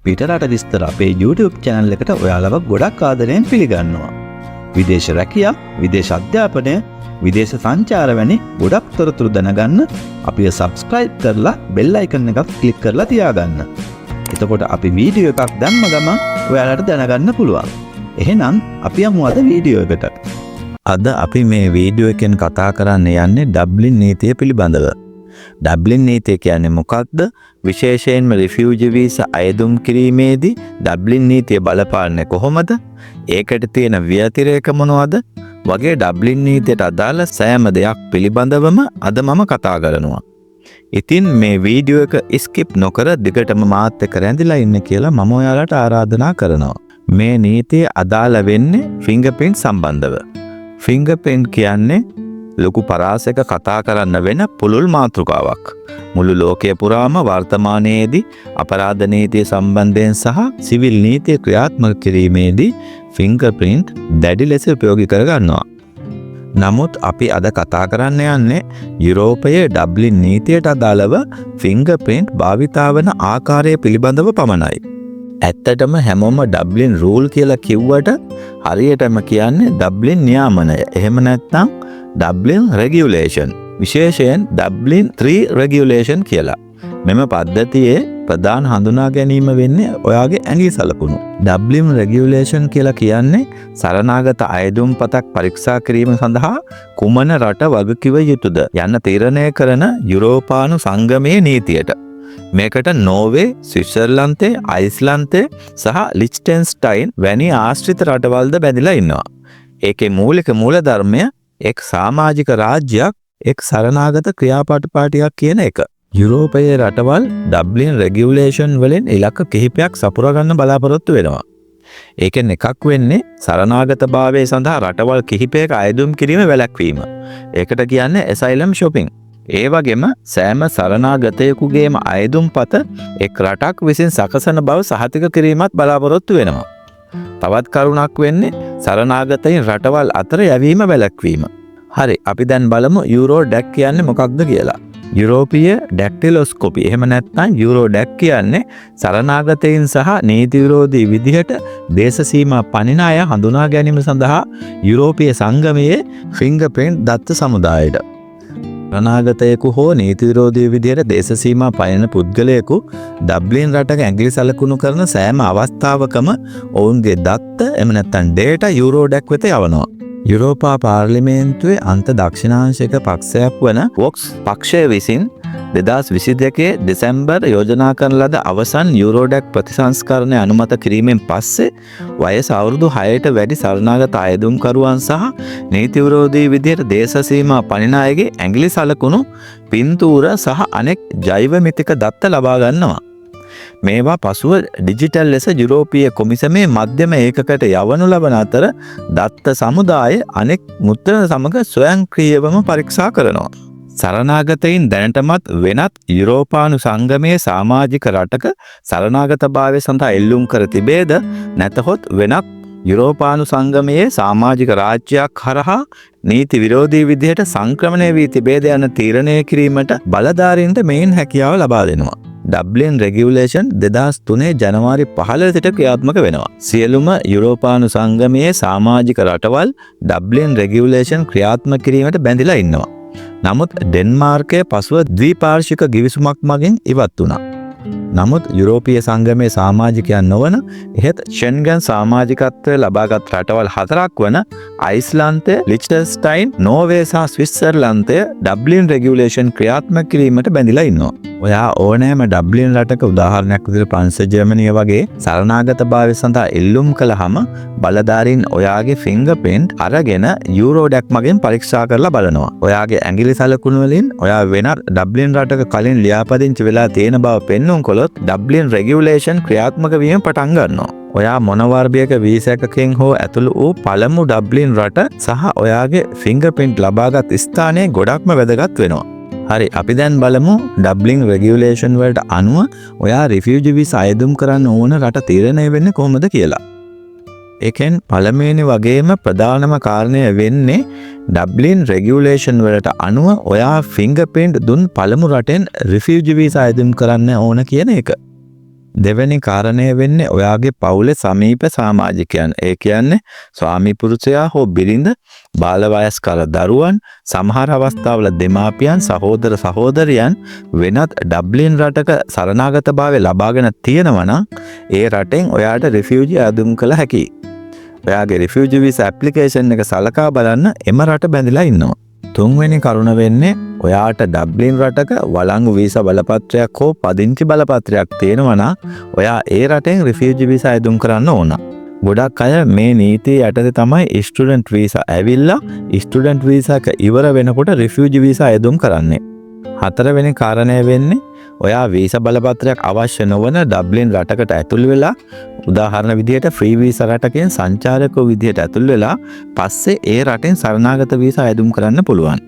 පිටරට විස්තර අපේ YouTube channel එකට ඔයාලව ගොඩක් ආදරයෙන් පිළිගන්නවා. විදේශ රැකියා, විදේශ අධ්‍යාපනය, විදේශ සංචාර වැනි ගොඩක් තොරතුරු දැනගන්න අපිව subscribe කරලා bell icon එකක් click කරලා තියාගන්න. එතකොට අපි වීඩියෝ එකක් දැම්ම ගමන් ඔයාලට දැනගන්න පුළුවන්. එහෙනම් අපි යමු අද වීඩියෝ එකට. අද අපි මේ වීඩියෝ එකෙන් කතා කරන්න යන්නේ ඩබ්ලින් නීතිය පිළිබඳව. ඩබ්ලින් නීතිය කියන්නේ මොකක්ද? විශේෂයෙන්ම රිෆියුජි වීසා අයදුම් කිරීමේදී ඩබ්ලින් නීතිය බලපාන්නේ කොහොමද? ඒකට තියෙන ව්‍යතිරේක මොනවද? වගේ ඩබ්ලින් නීතියට අදාළ සෑම දෙයක් පිළිබඳවම අද මම කතා කරනවා. ඉතින් මේ වීඩියෝ එක ස්කිප් නොකර දිගටම මාත් එක්ක රැඳිලා ඉන්න කියලා මම ඔයාලට ආරාධනා කරනවා. මේ නීතිය අදාළ වෙන්නේ ෆින්ගර්ප්‍රින්ට් සම්බන්ධව. ෆින්ගර්ප්‍රින්ට් කියන්නේ ලොකු පරාසයක කතා කරන්න වෙන පුළුල් මාතෘකාවක්. මුළු ලෝකයේ පුරාම වර්තමානයේදී අපරාධ නීතිය සම්බන්ධයෙන් සහ සිවිල් නීතිය ක්‍රියාත්මක කිරීමේදී ෆින්ගර්ප්‍රින්ට් දැඩි ලෙස උපයෝගී කරගන්නවා. නමුත් අපි අද කතා කරන්න යන්නේ යුරෝපයේ ඩබ්ලින් නීතියට අදාළව ෆින්ගර්ප්‍රින්ට් භාවිතා වන ආකාරය පිළිබඳව පමණයි. ඇත්තටම හැමෝම ඩබ්ලින් රූල් කියලා කිව්වට හරියටම කියන්නේ ඩබ්ලින් නියාමනය. එහෙම නැත්නම් ඩබ්ලින් රෙගියුලේෂන්. විශේෂයෙන් ඩබ්ලින් 3 රෙගියුලේෂන් කියලා. මෙම පද්ධතියේ ප්‍රධාන හඳුනා ගැනීම වෙන්නේ ඔයාගේ ඇඟිලි සලකුණු. ඩබ්ලින් රෙගියුලේෂන් කියලා කියන්නේ සරණාගත අයදුම් පතක් පරීක්ෂා කිරීම සඳහා කුමන රට වගකිව යුතුද යන්න තීරණය කරන යුරෝපානු සංගමයේ නීතියට. මේකට නෝර්වේ, ස්විට්සර්ලන්තය, අයිස්ලන්තය සහ ලිච්ටෙන්ස්ටයින් වැනි ආශ්‍රිත රටවල්ද බැඳිලා ඉන්නවා. ඒකේ මූලික මූලධර්මය එක් සමාජික රාජ්‍යයක් එක් සරණාගත ක්‍රියාපටිපාටියක් කියන එක. යුරෝපයේ රටවල් ඩබ්ලින් රෙගියුලේෂන් වලින් ඉලක්ක කිහිපයක් සපුරා ගන්න බලාපොරොත්තු වෙනවා. ඒකෙන් එකක් වෙන්නේ සරණාගතභාවය සඳහා රටවල් කිහිපයක අයදුම් කිරීම වැළැක්වීම. ඒකට කියන්නේ asylum shopping. ඒ වගේම සෑම සරණාගතයෙකුගේම අයදුම් පත එක් රටක් විසින් සකසන බව සහතික කිරීමත් බලාපොරොත්තු වෙනවා. තවත් කරුණක් වෙන්නේ සරණාගතයින් රටවල් අතර යැවීම වැළැක්වීම. හරි, අපි දැන් බලමු යුරෝ ඩැක් කියන්නේ මොකක්ද කියලා. යුරෝපීය ඩැක්ටිලොස්කොපි එහෙම නැත්නම් යුරෝ ඩැක් කියන්නේ සරණාගතයින් සහ නීති විරෝධී විදිහට දේශ සීමා පනින අය හඳුනා ගැනීම සඳහා යුරෝපීය සංගමයේ ෆින්ගර්ප්‍රින්ට් දත්ත සමුදායට. සරණාගතයෙකු හෝ නීති විරෝධී විදිහට දේශ සීමා පනින පුද්ගලයෙකු ඩබ්ලින් රටක ඇඟිලි සලකුණු කරන සෑම අවස්ථාවකම ඔවුන්ගේ දත්ත එහෙම නැත්නම් ඩේටා යුරෝ ඩැක් වෙත යවනවා. යුරෝපා පාර්ලිමේන්තුවේ අන්ත දක්ෂිණාංශික පක්ෂයක් වන වොක්ස් පක්ෂය විසින් 2022 දෙසැම්බර් යෝජනා කරන ලද අවසන් යුරෝඩැක් ප්‍රතිසංස්කරණය අනුමත කිරීමෙන් පස්සේ වයස අවුරුදු 6ට වැඩි සරණාගත අයදුම්කරුවන් සහ නීති විරෝධී විදිහට දේශ සීමා පනින අයගේ ඇඟිලි සලකුණු, පින්තූර සහ අනෙක් ජෛව මිතික දත්ත ලබා ගන්නවා. මේවා පසුව ඩිජිටල් ලෙස යුරෝපීය කොමිසමේ මධ්‍යම ඒකකට යවනු ලබන අතර දත්ත සමුදාය අනෙක් මුද්‍රණ සමග ස්වයංක්‍රීයවම පරීක්ෂා කරනවා. සරණාගතයින් දැනටමත් වෙනත් යුරෝපානු සංගමයේ සමාජික රටක සරණාගතභාවය සඳහා එල්ලුම් කර තිබේද නැතහොත් වෙනත් යුරෝපානු සංගමයේ සමාජික රාජ්‍යයක් හරහා නීති විරෝධී විදිහට සංක්‍රමණය වී තිබේද යන තීරණය කිරීමට බලධාරීන්ට මේන් හැකියාව ලබා දෙනවා. ඩබ්ලින් රෙගියුලේෂන් 2003 ජනවාරි 15 සිට ක්‍රියාත්මක වෙනවා. සියලුම යුරෝපානු සංගමයේ සමාජික රටවල් ඩබ්ලින් රෙගියුලේෂන් ක්‍රියාත්මක කිරීමට බැඳිලා ඉන්නවා. නමුත් ඩෙන්මාර්කය පසුව ද්විපාර්ශ්වික ගිවිසුමක් මගින් ඉවත් වුණා. නමුත් යුරෝපීය සංගමයේ සමාජිකයන් නොවන එහෙත් ෂෙන්ගන් සමාජිකත්වය ලබාගත් රටවල් 4ක් වන අයිස්ලන්තය, ලිච්ටෙන්ස්ටයින්, නෝර්වේ සහ ස්විට්සර්ලන්තය ඩබ්ලින් රෙගියුලේෂන් ක්‍රියාත්මක කිරීමට බැඳිලා ඉන්නවා. ඔයා ඕනෑම ඩබ්ලින් රටක උදාහරණයක් විදිහට ප්‍රංශ ජර්මනිය වගේ සරණාගතභාවය සඳහා එල්ලුම් කළාම බලධාරීන් ඔයාගේ ෆින්ගර්ප්‍රින්ට් අරගෙන යුරෝ ඩැක් මගින් පරීක්ෂා කරලා බලනවා. ඔයාගේ ඇඟිලි සලකුණු වලින් ඔයා වෙනත් ඩබ්ලින් රටක කලින් ලියාපදිංචි වෙලා තියෙන බව පෙන්වුම් කළොත් ඩබ්ලින් රෙගියුලේෂන් ක්‍රියාත්මක වීම පටන් ගන්නවා. ඔයා මොන වර්ගයක වීසා එකකින් හෝ ඇතුළු වූ පළමු ඩබ්ලින් රට සහ ඔයාගේ ෆින්ගර්ප්‍රින්ට් ලබාගත් ස්ථානයේ ගොඩක්ම වැදගත් වෙනවා. හරි, අපි දැන් බලමු ඩබ්ලින් රෙගියුලේෂන් වලට අනුව ඔයා රිෆියුජි වීසා අයදුම් කරන්න ඕන රට තීරණය වෙන්නේ කොහොමද කියලා. ඒකෙන් පළමුවෙනි වගේම ප්‍රධානම කාරණය වෙන්නේ ඩබ්ලින් රෙගියුලේෂන් වලට අනුව ඔයා ෆින්ගර්ප්‍රින්ට් දුන් පළමු රටෙන් රිෆියුජි වීසා අයදුම් කරන්න ඕන කියන එක. දෙවැනි කාරණය වෙන්නේ ඔයාගේ පවුලේ සමීප සමාජිකයන්. ඒ කියන්නේ ස්වාමි පුරුෂයා හෝ බිරිඳ, බාලවයස්කර දරුවන්, සමහර අවස්ථාවල දෙමාපියන්, සහෝදර සහෝදරියන් වෙනත් ඩබ්ලින් රටක සරණාගතභාවය ලබාගෙන තියෙනවා නම් ඒ රටෙන් ඔයාට රිෆියුජි අයදුම් කළ හැකියි. ඔයාගේ රිෆියුජි වීසා ඇප්ලිකේෂන් එක සලකා බලන්න එම රට බැඳිලා ඉන්නවා. තුන්වෙනි කරුණ වෙන්නේ ඔයාට ඩබ්ලින් රටක වළංගු වීසා බලපත්‍රයක් හෝ පදිංචි බලපත්‍රයක් තියෙනවා නම් ඔයා ඒ රටෙන් රිෆියුජි වීසා අයදුම් කරන්න ඕන. ගොඩක් අය මේ නීතිය යටතේ තමයි ස්ටුඩන්ට් වීසා ඇවිල්ලා ස්ටුඩන්ට් වීසා එක ඉවර වෙනකොට රිෆියුජි වීසා අයදුම් කරන්නේ. හතරවෙනි කාරණය වෙන්නේ ඔයා වීසා බලපත්‍රයක් අවශ්‍ය නොවන ඩබ්ලින් රටකට ඇතුල් වෙලා උදාහරණ විදිහට ෆ්‍රී වීසා රටකින් සංචාරකව විදිහට ඇතුල් වෙලා පස්සේ ඒ රටෙන් සරණාගත වීසා අයදුම් කරන්න පුළුවන්.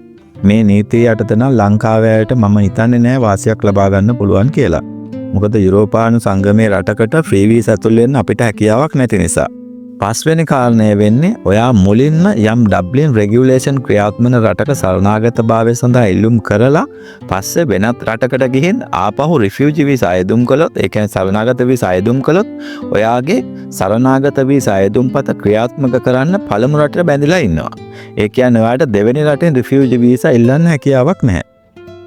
මේ නීතිය යටතේ නම් ලංකාවේට මම හිතන්නේ නෑ වාසියක් ලබා ගන්න පුළුවන් කියලා. මොකද යුරෝපානු සංගමයේ රටකට ෆ්‍රී වීසා ඇතුල් වෙන්න අපිට හැකියාවක් නැති නිසා. පස්වෙනි කාරණය වෙන්නේ ඔයා මුලින්ම යම් ඩබ්ලින් රෙගියුලේෂන් ක්‍රියාත්මක රටක සරණාගතභාවය සඳහා ඉල්ලුම් කරලා පස්සේ වෙනත් රටකට ගිහින් ආපහු රිෆියුජි වීසා අයදුම් කළොත්, ඒ කියන්නේ සරණාගත වීසා අයදුම් කළොත් ඔයාගේ සරණාගත වීසා අයදුම්පත ක්‍රියාත්මක කරන්න පළමු රටට බැඳිලා ඉන්නවා. ඒ කියන්නේ ඔයාට දෙවෙනි රටෙන් රිෆියුජි වීසා ඉල්ලන්න හැකියාවක් නැහැ.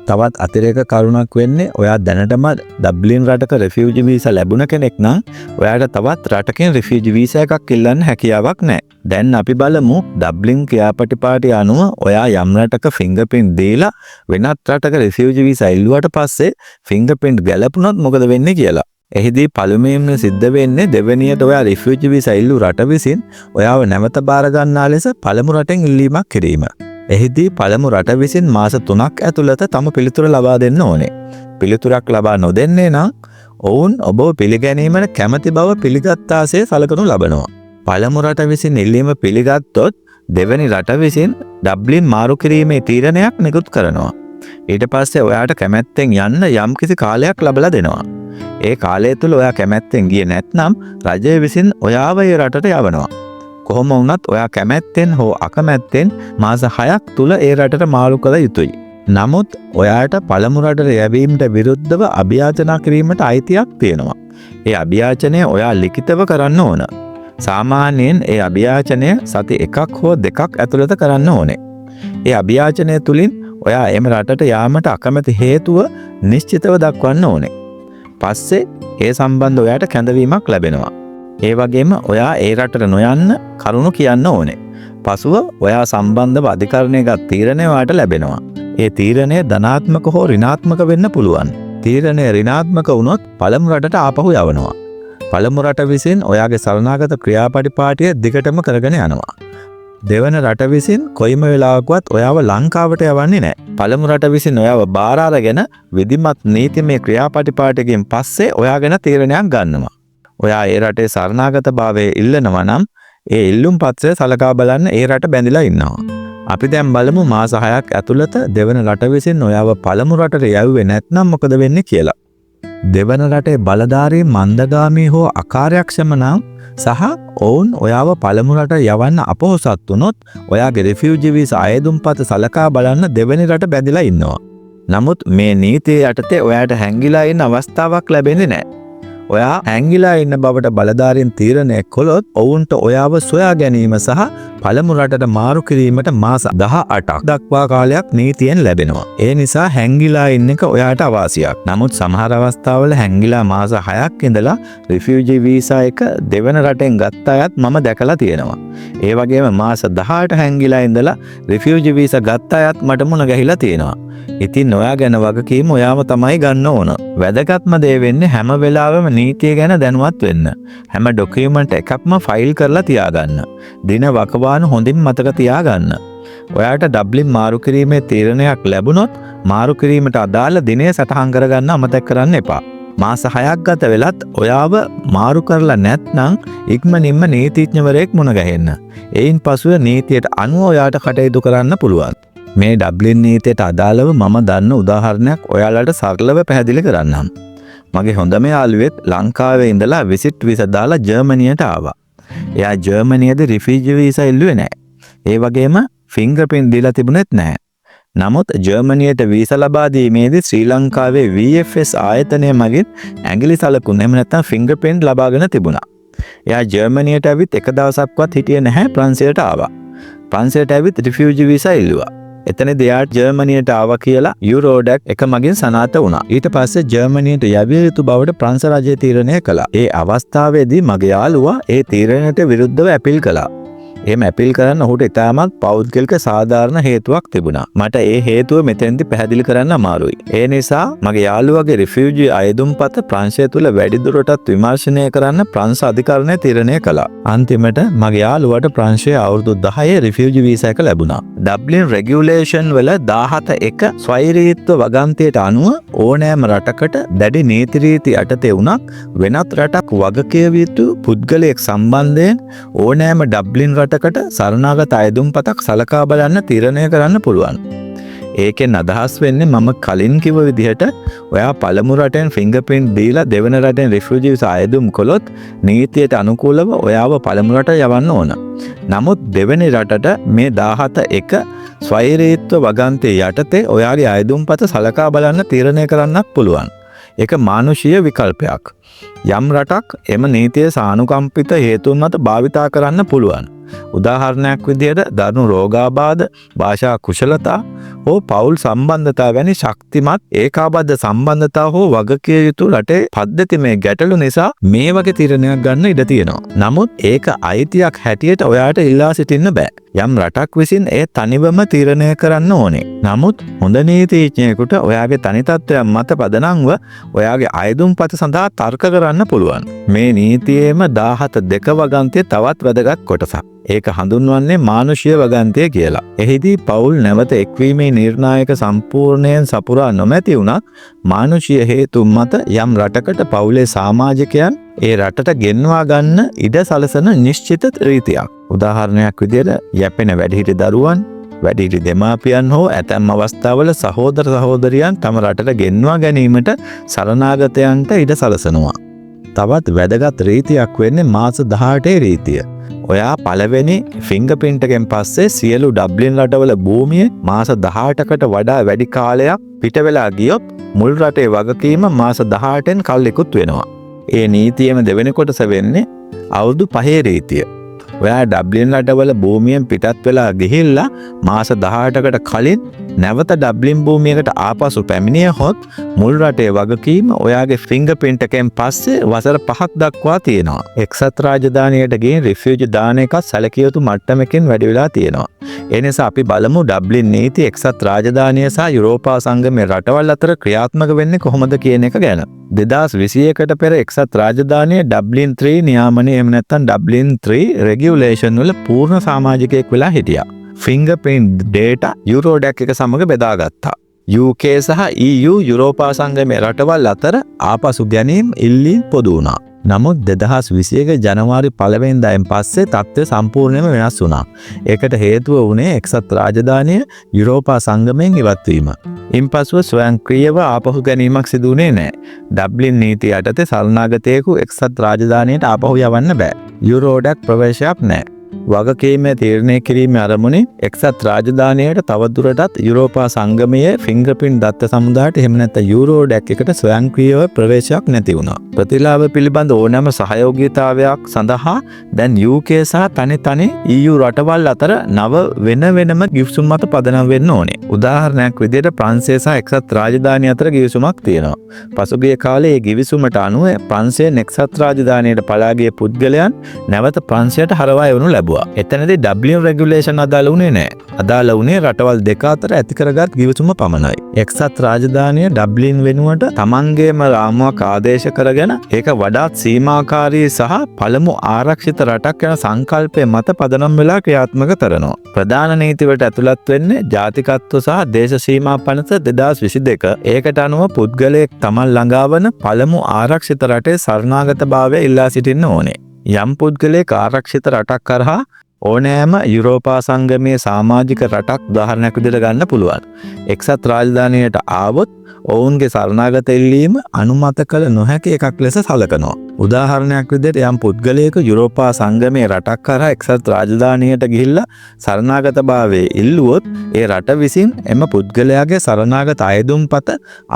තවත් අතිරේක කරුණක් වෙන්නේ ඔයා දැනටම ඩබ්ලින් රටක රිෆියුජි වීසා ලැබුණ කෙනෙක් නම් ඔයාට තවත් රටකින් රිෆියුජි වීසා එකක් ඉල්ලන්න හැකියාවක් නැහැ. දැන් අපි බලමු ඩබ්ලින් ක්‍රියාපටිපාටි අනුව ඔයා යම් රටක ෆින්ගර්ප්‍රින්ට් දීලා වෙනත් රටක රිෆියුජි වීසා ඉල්ලුවට පස්සේ ෆින්ගර්ප්‍රින්ට් ගැලපුණොත් මොකද වෙන්නේ කියලා. එහිදී පළමුවෙන්ම සිද්ධ වෙන්නේ දෙවෙනියට ඔයා රිෆියුජි වීසා ඉල්ලු රට විසින් ඔයාව නැවත බාර ගන්නා ලෙස පළමු රටෙන් ඉල්ලීමක් කිරීම. එහිදී පළමු රට විසින් මාස 3ක් ඇතුළත තම පිළිතුර ලබා දෙන්න ඕනේ. පිළිතුරක් ලබා නොදෙන්නේ නම් ඔවුන් ඔබව පිළිගැනීමට කැමැති බව පිළිගත්තාසේ සලකනු ලබනවා. පළමු රට විසින් ඉල්ලීම පිළිගත්තොත් දෙවැනි රට විසින් ඩබ්ලින් මාරු කිරීමේ තීරණයක් නිකුත් කරනවා. ඊට පස්සේ ඔයාට කැමැත්තෙන් යන්න යම්කිසි කාලයක් ලබලා දෙනවා. ඒ කාලය තුල ඔයා කැමැත්තෙන් ගියේ නැත්නම් රජය විසින් ඔයාව ඒ රටට යවනවා. කොහොම වුණත් ඔයා කැමැත්තෙන් හෝ අකමැත්තෙන් මාස 6ක් තුල ඒ රටට මාරු කළ යුතුයි. නමුත් ඔයාට පළමු රටට යැවීමට විරුද්ධව අභියාචනා කිරීමට අයිතියක් තියෙනවා. ඒ අභියාචනය ඔයා ලිඛිතව කරන්න ඕන. සාමාන්‍යයෙන් ඒ අභියාචනය සති 1ක් හෝ 2ක් ඇතුළත කරන්න ඕනේ. ඒ අභියාචනය තුලින් ඔයා එම රටට යාමට අකමැති හේතුව නිශ්චිතව දක්වන්න ඕනේ. පස්සේ ඒ සම්බන්ධ ඔයාට කැඳවීමක් ලැබෙනවා. ඒ වගේම ඔයා ඒ රටට නොයන්න කරුණු කියන්න ඕනේ. පසුව ඔයා සම්බන්ධව අධිකරණයකට තීරණය ඔයාට ලැබෙනවා. ඒ තීරණය ධනාත්මක හෝ ඍණාත්මක වෙන්න පුළුවන්. තීරණය ඍණාත්මක වුණොත් පළමු රටට ආපහු යවනවා. පළමු රට විසින් ඔයාගේ සරණාගත ක්‍රියාපටිපාටිය දිගටම කරගෙන යනවා. දෙවන රට විසින් කොයිම වෙලාවකවත් ඔයාව ලංකාවට යවන්නේ නැහැ. පළමු රට විසින් ඔයාව බාර අරගෙන විධිමත් නීතිමය ක්‍රියාපටිපාටියකින් පස්සේ ඔයා ගැන තීරණයක් ගන්නවා. ඔයා ඒ රටේ සරණාගතභාවය ඉල්ලනවා නම් ඒ ඉල්ලුම් පත්‍රය සලකා බලන්න ඒ රට බැඳිලා ඉන්නවා. අපි දැන් බලමු මාස 6ක් ඇතුළත දෙවන රට විසින් ඔයාව පළමු රටට යවුවේ නැත්නම් මොකද වෙන්නේ කියලා. දෙවන රටේ බලධාරී මන්දගාමී හෝ අකාර්යක්ෂම නම් සහ ඔවුන් ඔයාව පළමු රට යවන්න අපොහොසත් වුණොත් ඔයාගේ රිෆියුජි වීසා අයදුම්පත සලකා බලන්න දෙවැනි රට බැඳිලා ඉන්නවා. නමුත් මේ නීතිය යටතේ ඔයාට හැංගිලා ඉන්න අවස්ථාවක් ලැබෙන්නේ නැහැ. ඔයා හැංගිලා ඉන්න බවට බලධාරීන් තීරණය කළොත් ඔවුන්ට ඔයාව සොයා ගැනීම සහ පළමු රටට මාරු කිරීමට මාස 18ක් දක්වා කාලයක් නීතියෙන් ලැබෙනවා. ඒ නිසා හැංගිලා ඉන්න එක ඔයාට අවාසියක්. නමුත් සමහර අවස්ථාවල හැංගිලා මාස 6ක් ඉඳලා රිෆියුජි වීසා එක දෙවන රටෙන් ගත්ත අයත් මම දැකලා තියෙනවා. ඒ වගේම මාස 18ට හැංගිලා ඉඳලා රිෆියුජි වීසා ගත්ත අයත් මට මුණ ගැහිලා තියෙනවා. ඉතින් ඔයා ගැන වගකීම ඔයාම තමයි ගන්න ඕන. වැදගත්ම දේ වෙන්නේ හැම වෙලාවෙම නීතිය ගැන දැනුවත් වෙන්න. හැම ඩොකියුමන්ට් එකක්ම ෆයිල් කරලා තියාගන්න. දින වකවානු හොඳින් මතක තියාගන්න. ඔයාට ඩබ්ලින් මාරු කිරීමේ තීරණයක් ලැබුණොත් මාරු කිරීමට අදාළ දිනය සටහන් කරගන්න අමතක කරන්න එපා. මාස 6ක් ගත වෙලත් ඔයාව මාරු කරලා නැත්නම් ඉක්මනින්ම නීතිඥවරයෙක් මුණ ගැහෙන්න. එයින් පසුව නීතියට අනුව ඔයාට කටයුතු කරන්න පුළුවන්. මේ ඩබ්ලින් නීතියට අදාළව මම දන්න උදාහරණයක් ඔයාලට සරලව පැහැදිලි කරන්නම්. මගේ හොඳම යාළුවෙක් ලංකාවේ ඉඳලා විසිට් වීසා දාලා ජර්මනියට ආවා. එයා ජර්මනියේදී රිෆියුජි වීසා ඉල්ලුවේ නැහැ. ඒ වගේම ෆින්ගර්ප්‍රින්ට් දීලා තිබුණෙත් නැහැ. නමුත් ජර්මනියට වීසා ලබා දීමේදී ශ්‍රී ලංකාවේ VFS ආයතනය මගින් ඇඟිලි සලකුණු එහෙම නැත්නම් ෆින්ගර්ප්‍රින්ට් ලබාගෙන තිබුණා. එයා ජර්මනියට ඇවිත් එක දවසක්වත් හිටියේ නැහැ. ප්‍රංශයට ආවා. ප්‍රංශයට ඇවිත් රිෆියුජි වීසා ඉල්ලුවා. එතනදී එයා ජර්මනියට ආවා කියලා යුරෝඩැක් එක මගින් සනාථ වුණා. ඊට පස්සේ ජර්මනියට යවිය යුතු බවට ප්‍රංශ රජය තීරණය කළා. ඒ අවස්ථාවේදී මගේ යාළුවා ඒ තීරණයට විරුද්ධව ඇපීල් කළා. එහෙම ඇපීල් කරන්න ඔහුට ඉතාමත් පෞද්ගලික සාධාරණ හේතුවක් තිබුණා. මට ඒ හේතුව මෙතෙන්දී පැහැදිලි කරන්න අමාරුයි. ඒ නිසා මගේ යාළුවාගේ රිෆියුජි අයදුම්පත ප්‍රංශය තුල වැඩිදුරටත් විමර්ශනය කරන්න ප්‍රංශ අධිකරණය තීරණය කළා. අන්තිමට මගේ යාළුවාට ප්‍රංශයේ අවුරුදු 10 රිෆියුජි වීසා එක ලැබුණා. ඩබ්ලින් රෙගියුලේෂන් වල 17.1 ස්වෛරීත්ව වගන්තියට අනුව ඕනෑම රටකට දැඩි නීති රීති යටතේ වුණත් වෙනත් රටක් වගකිය යුතු පුද්ගලයෙක් සම්බන්ධයෙන් ඕනෑම ඩබ්ලින් රටකට සරණාගත අයදුම්පතක් සලකා බලන්න තීරණය කරන්න පුළුවන්. ඒකෙන් අදහස් වෙන්නේ මම කලින් කිව්ව විදිහට ඔයා පළමු රටෙන් ෆින්ගර්ප්‍රින්ට් දීලා දෙවෙනි රටෙන් රිෆියුජි වීසා අයදුම් කළොත් නීතියට අනුකූලව ඔයාව පළමු රට යවන්න ඕන. නමුත් දෙවෙනි රටට මේ 17.1 ස්වෛරීත්ව වගන්තිය යටතේ ඔයාගේ අයදුම්පත සලකා බලන්න තීරණය කරන්නත් පුළුවන්. ඒක මානුෂීය විකල්පයක්. යම් රටක් එම නීතිය සානුකම්පිත හේතුන් මත භාවිතා කරන්න පුළුවන්. උදාහරණයක් විදිහට දරුණු රෝගාබාධ, භාෂා කුශලතා හෝ පෞල් සම්බන්ධතා වැනි ශක්තිමත් ඒකාබද්ධ සම්බන්ධතා හෝ වගකිය යුතු රටේ පද්ධතිමය ගැටලු නිසා මේ වගේ තීරණයක් ගන්න ඉඩ තියෙනවා. නමුත් ඒක අයිතියක් හැටියට ඔයාට ඉල්ලා සිටින්න බෑ. යම් රටක් විසින් ඒ තනිවම තීරණය කරන්න ඕනේ. නමුත් හොඳ නීතිඥයෙකුට ඔයාගේ තනි තත්ත්වයන් මත පදනම්ව ඔයාගේ අයදුම්පත සඳහා තර්ක කරන්න පුළුවන්. මේ නීතියේම 17.2 වගන්තිය තවත් වැදගත් කොටසක්. ඒක හඳුන්වන්නේ මානුෂීය වගන්තිය කියලා. එහිදී පෞල් නැවත එක්වීමේ නිර්ණායක සම්පූර්ණයෙන් සපුරා නොමැති වුණත් මානුෂීය හේතුන් මත යම් රටකට පවුලේ සමාජිකයන් ඒ රටට ගෙන්වා ගන්න ඉඩ සලසන නිශ්චිත රීතියක්. උදාහරණයක් විදිහට යැපෙන වැඩිහිටි දරුවන්, වැඩිහිටි දෙමාපියන් හෝ ඇතැම් අවස්ථාවල සහෝදර සහෝදරියන් තම රටට ගෙන්වා ගැනීමට සරණාගතයන්ට ඉඩ සලසනවා. තවත් වැදගත් රීතියක් වෙන්නේ මාස 18 රීතිය. ඔයා පළවෙනි ෆින්ගර්ප්‍රින්ට් එකෙන් පස්සේ සියලු ඩබ්ලින් රටවල භූමිය මාස 18කට වඩා වැඩි කාලයක් පිට වෙලා ගියොත් මුල් රටේ වගකීම මාස 18න් කල්ලිකුත් වෙනවා. ඒ නීතියේම දෙවෙනි කොටස වෙන්නේ අවුරුදු 5 රීතිය. ඔයා ඩබ්ලින් රටවල භූමියෙන් පිටත් වෙලා ගිහිල්ලා මාස 18කට කලින් නැවත ඩබ්ලින් භූමියකට ආපසු පැමිණියහොත් මුල් රටේ වගකීම ඔයාගේ ෆින්ගර්ප්‍රින්ට් එකෙන් පස්සේ වසර 5ක් දක්වා තියෙනවා. එක්සත් රාජධානියට ගිහින් රිෆියුජි දාන එකත් සැලකිය යුතු මට්ටමකින් වැඩි වෙලා තියෙනවා. ඒ නිසා අපි බලමු ඩබ්ලින් නීති එක්සත් රාජධානිය සහ යුරෝපා සංගමයේ රටවල් අතර ක්‍රියාත්මක වෙන්නේ කොහොමද කියන එක ගැන. 2021කට පෙර එක්සත් රාජධානිය ඩබ්ලින් 3 නියාමනය එහෙම නැත්නම් ඩබ්ලින් 3 රෙගියුලේෂන් වල පූර්ණ සමාජිකයෙක් වෙලා හිටියා. ෆින්ගර්ප්‍රින්ට් ඩේටා යුරෝඩැක් එක සමග බෙදාගත්තා. UK සහ EU යුරෝපා සංගමයේ රටවල් අතර ආපසු ගැනීම ඉල්ලීම් පොදු වුණා. නමුත් 2021 ජනවාරි 1 වෙනිදායෙන් පස්සේ තත්ත්වය සම්පූර්ණයෙන්ම වෙනස් වුණා. ඒකට හේතුව වුණේ එක්සත් රාජධානිය යුරෝපා සංගමයෙන් ඉවත් වීම. ඉන්පසුව ස්වයංක්‍රීයව ආපහු ගැනීමක් සිදු වුණේ නැහැ. ඩබ්ලින් නීතිය යටතේ සරණාගතයෙකු එක්සත් රාජධානියට ආපහු යවන්න බෑ. යුරෝඩැක් ප්‍රවේශයක් නැහැ. වගකීමේ තීරණය කිරීමේ අරමුණින් එක්සත් රාජධානියට තවදුරටත් යුරෝපා සංගමයේ ෆින්ගර්ප්‍රින්ට් දත්ත සමුදායට එහෙම නැත්නම් යුරෝඩැක් එකට ස්වයංක්‍රීයව ප්‍රවේශයක් නැති වුණා. ප්‍රතිලාභ පිළිබඳ ඕනෑම සහයෝගීතාවයක් සඳහා දැන් UK සහ තනි EU රටවල් අතර නව වෙනම ගිවිසුම් මත පදනම් වෙන්න ඕනේ. උදාහරණයක් විදිහට ප්‍රංශය සහ එක්සත් රාජධානිය අතර ගිවිසුමක් තියෙනවා. පසුගිය කාලේ මේ ගිවිසුමට අනුව ප්‍රංශයෙන් එක්සත් රාජධානියට පලා ගිය පුද්ගලයන් නැවත ප්‍රංශයට හරවා එවනු ලැබුවා. එතනදී ඩබ්ලින් රෙගියුලේෂන් අදාළ වුණේ නැහැ. අදාළ වුණේ රටවල් දෙක අතර ඇති කරගත් ගිවිසුම පමණයි. එක්සත් රාජධානිය ඩබ්ලින් වෙනුවට තමන්ගේම රාමුවක් ආදේශ කරගෙන ඒක වඩාත් සීමාකාරී සහ පළමු ආරක්ෂිත රටක් යන සංකල්පය මත පදනම් වෙලා ක්‍රියාත්මක කරනවා. ප්‍රධාන නීතිවලට ඇතුළත් වෙන්නේ ජාතිකත්ව සහ දේශ සීමා පනත 2022. ඒකට අනුව පුද්ගලයෙක් තමන් ළඟා වන පළමු ආරක්ෂිත රටේ සරණාගතභාවය ඉල්ලා සිටින්න ඕනේ. යම් පුද්ගලයෙක් ආරක්ෂිත රටක් කරහා ඕනෑම යුරෝපා සංගමයේ සමාජික රටක් උදාහරණයක් විදිහට ගන්න පුළුවන්. එක්සත් රාජධානියට ආවොත් ඔවුන්ගේ සරණාගත ඉල්ලීම අනුමත කළ නොහැකි එකක් ලෙස සැලකනවා. උදාහරණයක් විදිහට යම් පුද්ගලයෙකු යුරෝපා සංගමයේ රටක් කරා එක්සත් රාජධානියට ගිහිල්ලා සරණාගතභාවයේ ඉල්ලුවොත් ඒ රට විසින් එම පුද්ගලයාගේ සරණාගත අයදුම්පත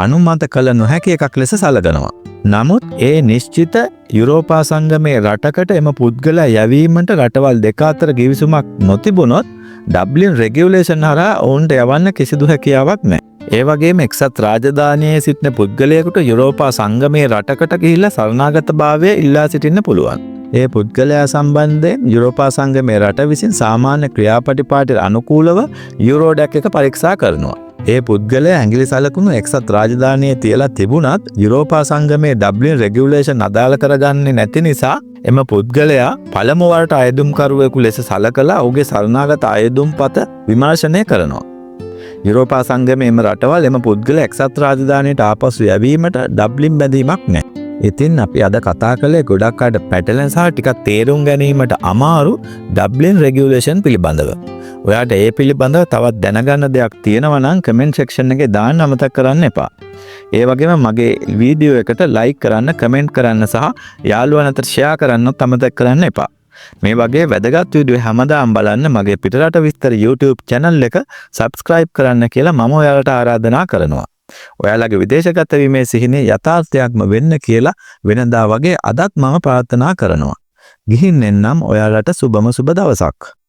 අනුමත කළ නොහැකි එකක් ලෙස සැලකනවා. නමුත් ඒ නිශ්චිත යුරෝපා සංගමයේ රටකට එම පුද්ගලයා යැවීමට රටවල් දෙක අතර කිවිසුමක් නොතිබුණොත් ඩබ්ලින් රෙගියුලේෂන් හරහා ඔවුන්ට යවන්න කිසිදු හැකියාවක් නැහැ. ඒ වගේම එක්සත් රාජධානියේ සිටින පුද්ගලයෙකුට යුරෝපා සංගමයේ රටකට ගිහිල්ලා සරණාගතභාවය ඉල්ලා සිටින්න පුළුවන්. ඒ පුද්ගලයා සම්බන්ධයෙන් යුරෝපා සංගමයේ රට විසින් සාමාන්‍ය ක්‍රියාපටිපාටියට අනුකූලව යුරෝඩැක් එක පරීක්ෂා කරනවා. ඒ පුද්ගලයා ඇඟිලි සලකුණු එක්සත් රාජධානියේ තියලා තිබුණත් යුරෝපා සංගමයේ ඩබ්ලින් රෙගියුලේෂන් අදාළ කරගන්නේ නැති නිසා එම පුද්ගලයා පළමු වරට අයදුම්කරුවෙකු ලෙස සලකලා ඔහුගේ සරණාගත අයදුම්පත විමර්ශනය කරනවා. යුරෝපා සංගමයේම රටවල් එම පුද්ගලයා එක්සත් රාජධානියට ආපසු යැවීමට ඩබ්ලින් බැඳීමක් නැහැ. ඉතින් අපි අද කතා කළේ ගොඩක් අයට පැටලෙන සහ ටිකක් තේරුම් ගැනීමට අමාරු ඩබ්ලින් රෙගියුලේෂන් පිළිබඳව. ඔයාට ඒ පිළිබඳව තවත් දැනගන්න දෙයක් තියෙනවා නම් කමෙන්ට් සෙක්ෂන් එකේ දාන්න අමතක කරන්න එපා. ඒ වගේම මගේ වීඩියෝ එකට ලයික් කරන්න, කමෙන්ට් කරන්න සහ යාළුවන් අතර ෂෙයා කරන්නත් අමතක කරන්න එපා. මේ වගේ වැදගත් වීඩියෝ හැමදාම බලන්න මගේ පිටරට විස්තර YouTube channel එක subscribe කරන්න කියලා මම ඔයාලට ආරාධනා කරනවා. ඔයාලගේ විදේශගත වීමේ සිහිනේ යථාර්ථයක්ම වෙන්න කියලා වෙනදා වගේ අදත් මම ප්‍රාර්ථනා කරනවා. ගිහින් එන්නම් ඔයාලට සුබම සුබ දවසක්.